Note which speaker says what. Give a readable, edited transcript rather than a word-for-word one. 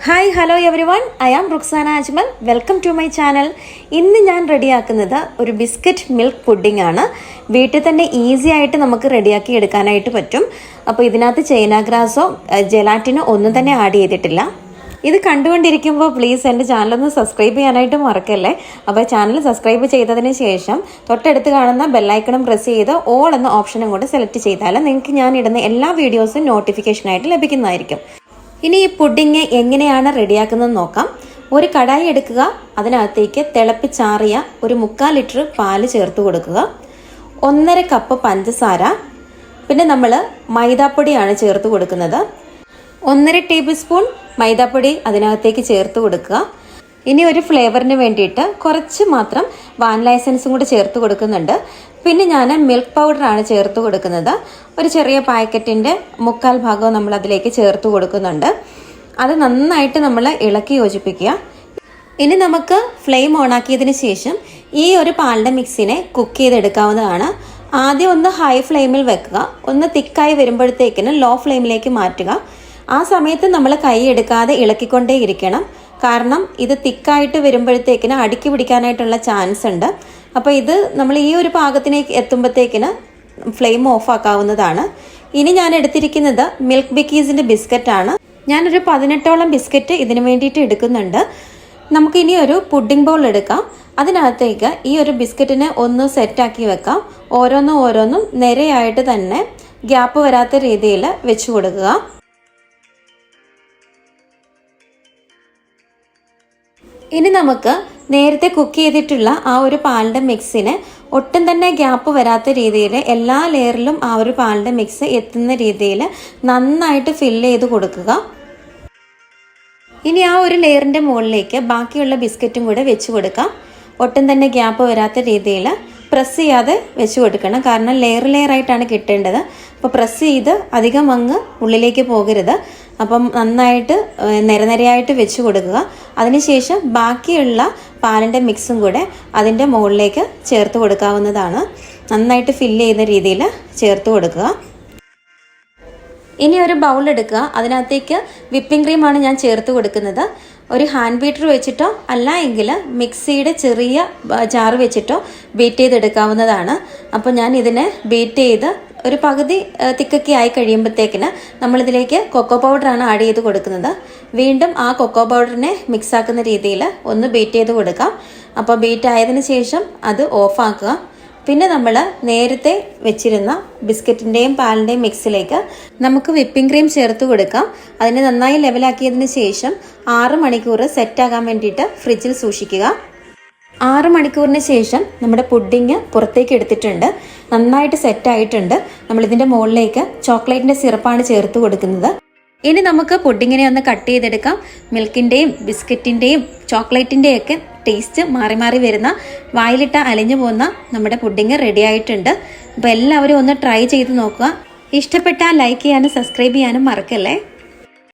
Speaker 1: Hi hello everyone, I am Ruksana Ajmal. Welcome to my channel. ഇന്ന് ഞാൻ റെഡിയാക്കുന്നത് ഒരു ബിസ്ക്കറ്റ് മിൽക്ക് പുഡിംഗ് ആണ്. വീട്ടിൽ തന്നെ ഈസി ആയിട്ട് നമുക്ക് റെഡിയാക്കി എടുക്കാനായിട്ട് പറ്റും. അപ്പോൾ ഇതിനകത്ത് ചൈന ഗ്രാസോ ജെലാറ്റിനോ ഒന്നും തന്നെ ആഡ് ചെയ്തിട്ടില്ല. ഇത് കണ്ടുകൊണ്ടിരിക്കുമ്പോൾ പ്ലീസ് എൻ്റെ ചാനലൊന്ന് സബ്സ്ക്രൈബ് ചെയ്യാനായിട്ട് മറക്കല്ലേ. അപ്പോൾ ചാനൽ സബ്സ്ക്രൈബ് ചെയ്തതിന് ശേഷം തൊട്ടടുത്ത് കാണുന്ന ബെല്ലൈക്കണും പ്രസ് ചെയ്ത് ഓൾ എന്ന ഓപ്ഷനും കൂടെ സെലക്ട് ചെയ്താൽ നിങ്ങൾക്ക് ഞാൻ ഇടുന്ന എല്ലാ വീഡിയോസും നോട്ടിഫിക്കേഷനായിട്ട് ലഭിക്കുന്നതായിരിക്കും. ഇനി ഈ പുഡിങ് എങ്ങനെയാണ് റെഡിയാക്കുന്നത് നോക്കാം. ഒരു കടായി എടുക്കുക, അതിനകത്തേക്ക് തിളപ്പിച്ചാറിയ ഒരു 3/4 ലിറ്റർ പാല് ചേർത്ത് കൊടുക്കുക, 1.5 കപ്പ് പഞ്ചസാര, പിന്നെ നമ്മൾ മൈദാപ്പൊടിയാണ് ചേർത്ത് കൊടുക്കുന്നത്. 1.5 ടേബിൾ സ്പൂൺ മൈദാപ്പൊടി അതിനകത്തേക്ക് ചേർത്ത് കൊടുക്കുക. ഇനി ഒരു ഫ്ലേവറിന് വേണ്ടിയിട്ട് കുറച്ച് മാത്രം വാനില എസൻസും കൂടി ചേർത്ത് കൊടുക്കുന്നുണ്ട്. പിന്നെ ഞാൻ മിൽക്ക് പൗഡറാണ് ചേർത്ത് കൊടുക്കുന്നത്. ഒരു ചെറിയ പാക്കറ്റിൻ്റെ 3/4 ഭാഗവും നമ്മൾ അതിലേക്ക് ചേർത്ത് കൊടുക്കുന്നുണ്ട്. അത് നന്നായിട്ട് നമ്മൾ ഇളക്കി യോജിപ്പിക്കുക. ഇനി നമുക്ക് ഫ്ലെയിം ഓണാക്കിയതിന് ശേഷം ഈ ഒരു പാലിൻ്റെ മിക്സിനെ കുക്ക് ചെയ്തെടുക്കാവുന്നതാണ്. ആദ്യം ഒന്ന് ഹൈ ഫ്ലെയിമിൽ വെക്കുക, ഒന്ന് തിക്കായി വരുമ്പോഴത്തേക്കിന് ലോ ഫ്ലെയിമിലേക്ക് മാറ്റുക. ആ സമയത്ത് നമ്മൾ കൈ എടുക്കാതെ ഇളക്കിക്കൊണ്ടേ ഇരിക്കണം, കാരണം ഇത് തിക്കായിട്ട് വരുമ്പോഴത്തേക്കിന് അടുക്കി പിടിക്കാനായിട്ടുള്ള ചാൻസ് ഉണ്ട്. അപ്പോൾ ഇത് നമ്മൾ ഈ ഒരു പാകത്തിലേക്ക് എത്തുമ്പോഴത്തേക്കിന് ഫ്ലെയിം ഓഫ് ആക്കാവുന്നതാണ്. ഇനി ഞാൻ എടുത്തിരിക്കുന്നത് മിൽക്ക് ബിക്കീസിൻ്റെ ബിസ്ക്കറ്റാണ്. ഞാനൊരു 18ഓളം ബിസ്ക്കറ്റ് ഇതിന് വേണ്ടിയിട്ട് എടുക്കുന്നുണ്ട്. നമുക്കിനി ഒരു പുഡിംഗ് ബൗൾ എടുക്കാം. അതിനകത്തേക്ക് ഈ ഒരു ബിസ്ക്കറ്റിനെ ഒന്ന് സെറ്റാക്കി വെക്കാം. ഓരോന്നും നിരയായിട്ട് തന്നെ ഗ്യാപ്പ് വരാത്ത രീതിയിൽ വെച്ച് കൊടുക്കുക. ഇനി നമുക്ക് നേരത്തെ കുക്ക് ചെയ്തിട്ടുള്ള ആ ഒരു പാലിൻ്റെ മിക്സിനെ ഒട്ടും തന്നെ ഗ്യാപ്പ് വരാത്ത രീതിയിൽ എല്ലാ ലെയറിലും ആ ഒരു പാലിൻ്റെ മിക്സ് എത്തുന്ന രീതിയിൽ നന്നായിട്ട് ഫില്ല് ചെയ്ത് കൊടുക്കുക. ഇനി ആ ഒരു ലെയറിൻ്റെ മുകളിലേക്ക് ബാക്കിയുള്ള ബിസ്ക്കറ്റും കൂടെ വെച്ച് കൊടുക്കാം. ഒട്ടും തന്നെ ഗ്യാപ്പ് വരാത്ത രീതിയിൽ പ്രസ് ചെയ്യാതെ വെച്ച് കൊടുക്കണം, കാരണം ലെയർ ആയിട്ടാണ് കിട്ടേണ്ടത്. അപ്പോൾ പ്രസ് ചെയ്ത് അധികം അങ്ങ് ഉള്ളിലേക്ക് പോകരുത്. അപ്പം നന്നായിട്ട് നിരയായിട്ട് വെച്ച് കൊടുക്കുക. അതിനുശേഷം ബാക്കിയുള്ള പാലിൻ്റെ മിക്സും കൂടെ അതിൻ്റെ മുകളിലേക്ക് ചേർത്ത് കൊടുക്കാവുന്നതാണ്. നന്നായിട്ട് ഫില്ല് ചെയ്യുന്ന രീതിയിൽ ചേർത്ത് കൊടുക്കുക. ഇനി ഒരു ബൗൾ എടുക്കുക, അതിനകത്തേക്ക് വിപ്പിംഗ് ക്രീമാണ് ഞാൻ ചേർത്ത് കൊടുക്കുന്നത്. ഒരു ഹാൻഡ് ബീറ്റർ വെച്ചിട്ടോ അല്ല എങ്കിൽ മിക്സിയുടെ ചെറിയ ജാർ വെച്ചിട്ടോ ബീറ്റ് ചെയ്തെടുക്കാവുന്നതാണ്. അപ്പോൾ ഞാൻ ഇതിനെ ബീറ്റ് ചെയ്ത് ഒരു പകുതി തിക്കൊക്കെ ആയി കഴിയുമ്പോഴത്തേക്കിന് നമ്മളിതിലേക്ക് കൊക്കോ പൗഡറാണ് ആഡ് ചെയ്ത് കൊടുക്കുന്നത്. വീണ്ടും ആ കൊക്കോ പൗഡറിനെ മിക്സ് ആക്കുന്ന രീതിയിൽ ഒന്ന് ബീറ്റ് ചെയ്ത് കൊടുക്കാം. അപ്പോൾ ബീറ്റ് ആയതിനു ശേഷം അത് ഓഫാക്കുക. പിന്നെ നമ്മൾ നേരത്തെ വെച്ചിരുന്ന ബിസ്ക്കറ്റിൻ്റെയും പാലിൻ്റെയും മിക്സിലേക്ക് നമുക്ക് വിപ്പിംഗ് ക്രീം ചേർത്ത് കൊടുക്കാം. അതിനെ നന്നായി ലെവലാക്കിയതിന് ശേഷം 6 മണിക്കൂർ സെറ്റാകാൻ വേണ്ടിയിട്ട് ഫ്രിഡ്ജിൽ സൂക്ഷിക്കുക. 6 മണിക്കൂറിന് ശേഷം നമ്മുടെ പുഡിങ് പുറത്തേക്ക് എടുത്തിട്ടുണ്ട്, നന്നായിട്ട് സെറ്റായിട്ടുണ്ട്. നമ്മളിതിൻ്റെ മുകളിലേക്ക് ചോക്ലേറ്റിൻ്റെ സിറപ്പാണ് ചേർത്ത് കൊടുക്കുന്നത്. ഇനി നമുക്ക് പുഡിങ്ങിനെ ഒന്ന് കട്ട് ചെയ്തെടുക്കാം. മിൽക്കിൻ്റെയും ബിസ്ക്കറ്റിൻ്റെയും ചോക്ലേറ്റിൻ്റെയൊക്കെ ടേസ്റ്റ് മാറി മാറി വരുന്ന, വായിലിട്ട അലിഞ്ഞു പോകുന്ന നമ്മുടെ പുഡിങ് റെഡി ആയിട്ടുണ്ട്. അപ്പോൾ എല്ലാവരും ഒന്ന് ട്രൈ ചെയ്ത് നോക്കുക. ഇഷ്ടപ്പെട്ടാൽ ലൈക്ക് ചെയ്യാനും സബ്സ്ക്രൈബ് ചെയ്യാനും മറക്കല്ലേ.